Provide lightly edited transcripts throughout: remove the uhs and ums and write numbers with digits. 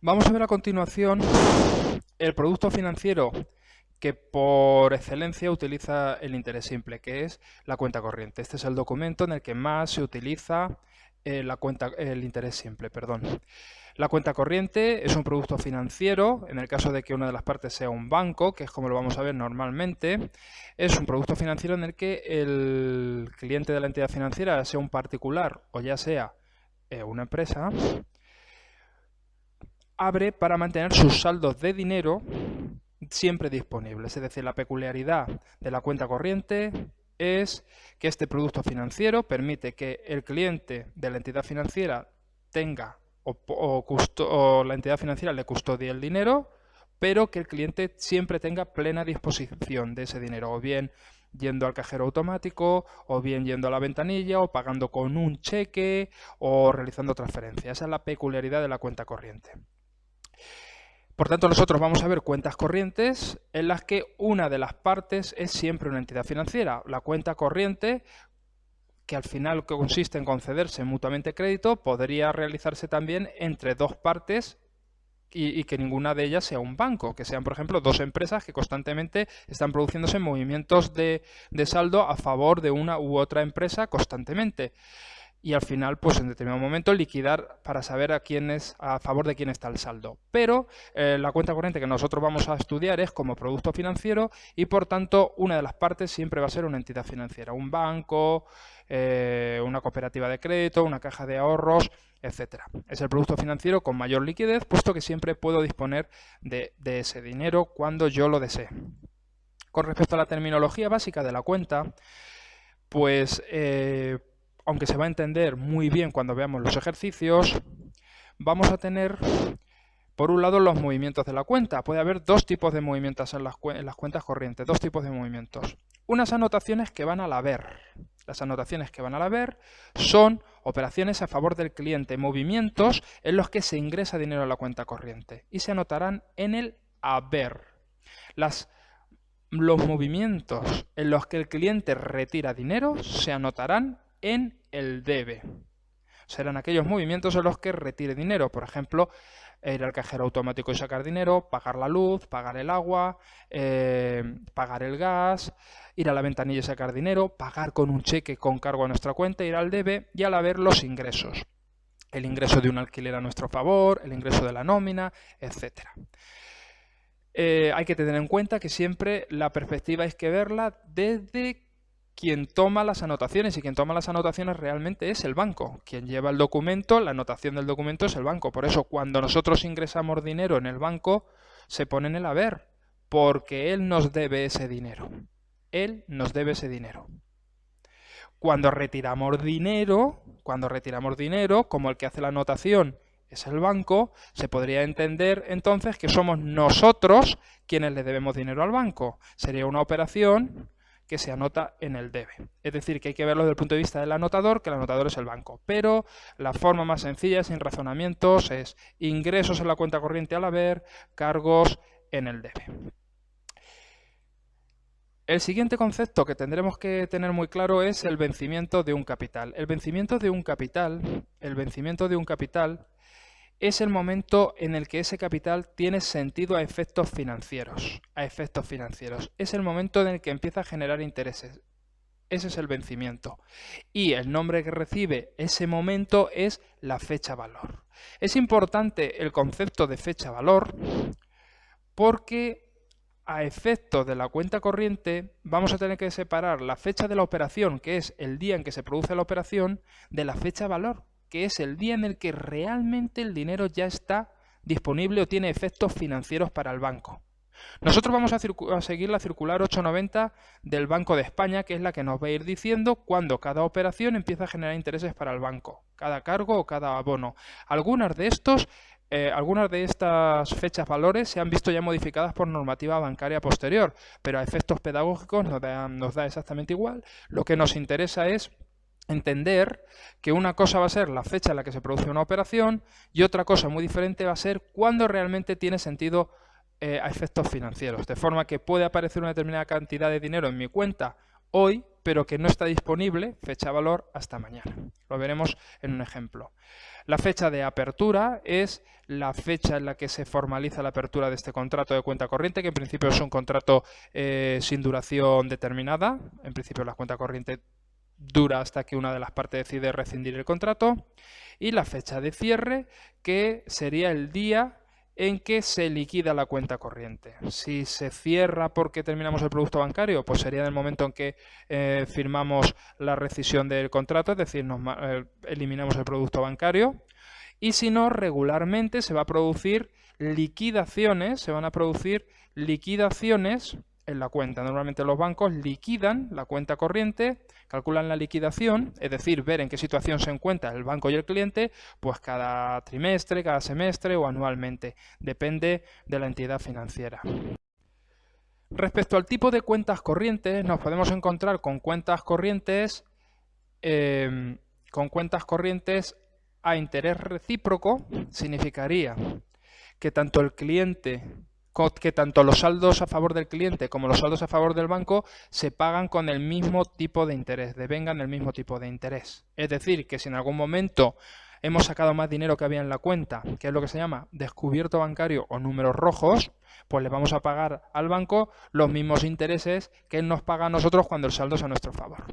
Vamos a ver a continuación el producto financiero que por excelencia utiliza el interés simple, que es la cuenta corriente. Este es el documento en el que más se utiliza el interés simple, perdón. La cuenta corriente es un producto financiero, en el caso de que una de las partes sea un banco, que es como lo vamos a ver normalmente, es un producto financiero en el que el cliente de la entidad financiera, sea un particular o ya sea una empresa, abre para mantener sus saldos de dinero siempre disponibles. Es decir, la peculiaridad de la cuenta corriente es que este producto financiero permite que el cliente de la entidad financiera tenga o la entidad financiera le custodie el dinero, pero que el cliente siempre tenga plena disposición de ese dinero, o bien yendo al cajero automático, o bien yendo a la ventanilla, o pagando con un cheque, o realizando transferencias. Esa es la peculiaridad de la cuenta corriente. Por tanto, nosotros vamos a ver cuentas corrientes en las que una de las partes es siempre una entidad financiera. La cuenta corriente, que al final consiste en concederse mutuamente crédito, podría realizarse también entre dos partes y que ninguna de ellas sea un banco, que sean, por ejemplo, dos empresas que constantemente están produciéndose movimientos de saldo a favor de una u otra empresa constantemente. Y al final, pues en determinado momento, liquidar para saber a favor de quién está el saldo. Pero la cuenta corriente que nosotros vamos a estudiar es como producto financiero y, por tanto, una de las partes siempre va a ser una entidad financiera, un banco, una cooperativa de crédito, una caja de ahorros, etcétera. Es el producto financiero con mayor liquidez, puesto que siempre puedo disponer de ese dinero cuando yo lo desee. Con respecto a la terminología básica de la cuenta, pues aunque se va a entender muy bien cuando veamos los ejercicios, vamos a tener, por un lado, los movimientos de la cuenta. Puede haber dos tipos de movimientos en las cuentas corrientes, dos tipos de movimientos. Unas anotaciones que van al haber. Las anotaciones que van al haber son operaciones a favor del cliente, movimientos en los que se ingresa dinero a la cuenta corriente y se anotarán en el haber. Los movimientos en los que el cliente retira dinero se anotarán en el debe. Serán aquellos movimientos en los que retire dinero, por ejemplo, ir al cajero automático y sacar dinero, pagar la luz, pagar el agua, pagar el gas, ir a la ventanilla y sacar dinero, pagar con un cheque con cargo a nuestra cuenta, ir al debe y al haber los ingresos. El ingreso de un alquiler a nuestro favor, el ingreso de la nómina, etc. Hay que tener en cuenta que siempre la perspectiva hay que verla desde quien toma las anotaciones, y quien toma las anotaciones realmente es el banco. Quien lleva el documento, la anotación del documento es el banco. Por eso, cuando nosotros ingresamos dinero en el banco, se pone en el haber, porque él nos debe ese dinero. Él nos debe ese dinero. Cuando retiramos dinero, como el que hace la anotación es el banco, se podría entender entonces que somos nosotros quienes le debemos dinero al banco. Sería una operación que se anota en el debe. Es decir, que hay que verlo desde el punto de vista del anotador, que el anotador es el banco. Pero la forma más sencilla, sin razonamientos, es ingresos en la cuenta corriente al haber, cargos en el debe. El siguiente concepto que tendremos que tener muy claro es el vencimiento de un capital. El vencimiento de un capital es el momento en el que ese capital tiene sentido a efectos financieros. Es el momento en el que empieza a generar intereses. Ese es el vencimiento. Y el nombre que recibe ese momento es la fecha valor. Es importante el concepto de fecha valor porque a efectos de la cuenta corriente vamos a tener que separar la fecha de la operación, que es el día en que se produce la operación, de la fecha valor, que es el día en el que realmente el dinero ya está disponible o tiene efectos financieros para el banco. Nosotros vamos a seguir la circular 890 del Banco de España, que es la que nos va a ir diciendo cuándo cada operación empieza a generar intereses para el banco, cada cargo o cada abono. Algunas de estas fechas valores se han visto ya modificadas por normativa bancaria posterior, pero a efectos pedagógicos nos da exactamente igual. Lo que nos interesa es entender que una cosa va a ser la fecha en la que se produce una operación y otra cosa muy diferente va a ser cuándo realmente tiene sentido a efectos financieros, de forma que puede aparecer una determinada cantidad de dinero en mi cuenta hoy, pero que no está disponible, fecha valor, hasta mañana. Lo veremos en un ejemplo. La fecha de apertura es la fecha en la que se formaliza la apertura de este contrato de cuenta corriente, que en principio es un contrato sin duración determinada. En principio la cuenta corriente dura hasta que una de las partes decide rescindir el contrato. Y la fecha de cierre, que sería el día en que se liquida la cuenta corriente. Si se cierra porque terminamos el producto bancario, pues sería en el momento en que firmamos la rescisión del contrato, es decir, eliminamos el producto bancario. Y si no, regularmente se va a producir liquidaciones, se van a producir liquidaciones en la cuenta. Normalmente los bancos liquidan la cuenta corriente, calculan la liquidación, es decir, ver en qué situación se encuentra el banco y el cliente, pues cada trimestre, cada semestre o anualmente. Depende de la entidad financiera. Respecto al tipo de cuentas corrientes, nos podemos encontrar con cuentas corrientes a interés recíproco. Significaría que tanto los saldos a favor del cliente como los saldos a favor del banco se pagan con el mismo tipo de interés, devengan el mismo tipo de interés. Es decir, que si en algún momento hemos sacado más dinero que había en la cuenta, que es lo que se llama descubierto bancario o números rojos, pues le vamos a pagar al banco los mismos intereses que él nos paga a nosotros cuando el saldo es a nuestro favor.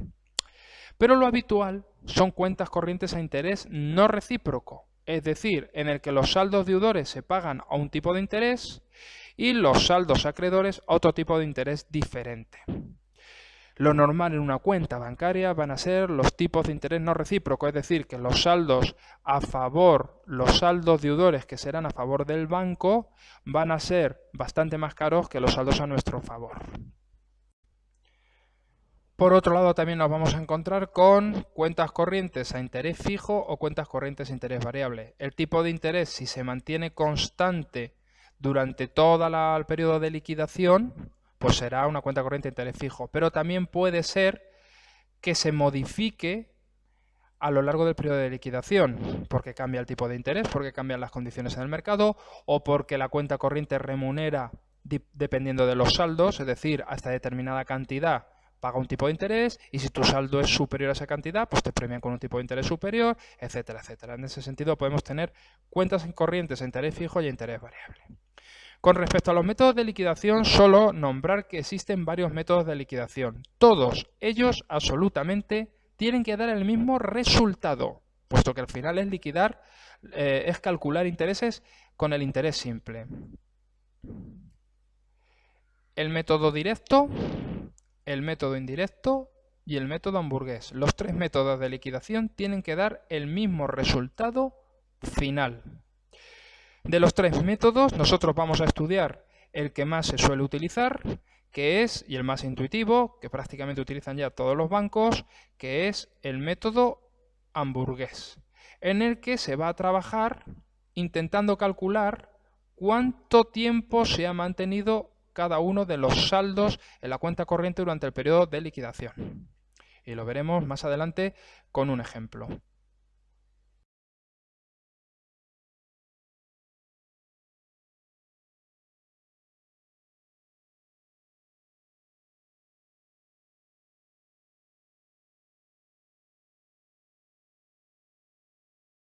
Pero lo habitual son cuentas corrientes a interés no recíproco, es decir, en el que los saldos deudores se pagan a un tipo de interés y los saldos acreedores a otro tipo de interés diferente. Lo normal en una cuenta bancaria van a ser los tipos de interés no recíproco, es decir, que los saldos deudores que serán a favor del banco van a ser bastante más caros que los saldos a nuestro favor. Por otro lado, también nos vamos a encontrar con cuentas corrientes a interés fijo o cuentas corrientes a interés variable. El tipo de interés, si se mantiene constante durante todo el periodo de liquidación, pues será una cuenta corriente a interés fijo. Pero también puede ser que se modifique a lo largo del periodo de liquidación, porque cambia el tipo de interés, porque cambian las condiciones en el mercado o porque la cuenta corriente remunera dependiendo de los saldos, es decir, hasta determinada cantidad paga un tipo de interés y si tu saldo es superior a esa cantidad, pues te premian con un tipo de interés superior, etcétera, etcétera. En ese sentido podemos tener cuentas corrientes a interés fijo y a interés variable. Con respecto a los métodos de liquidación, solo nombrar que existen varios métodos de liquidación. Todos ellos absolutamente tienen que dar el mismo resultado, puesto que al final es liquidar, es calcular intereses con el interés simple. El método directo, el método indirecto y el método hamburgués. Los tres métodos de liquidación tienen que dar el mismo resultado final. De los tres métodos, nosotros vamos a estudiar el que más se suele utilizar, que es, y el más intuitivo, que prácticamente utilizan ya todos los bancos, que es el método hamburgués, en el que se va a trabajar intentando calcular cuánto tiempo se ha mantenido cada uno de los saldos en la cuenta corriente durante el periodo de liquidación. Y lo veremos más adelante con un ejemplo.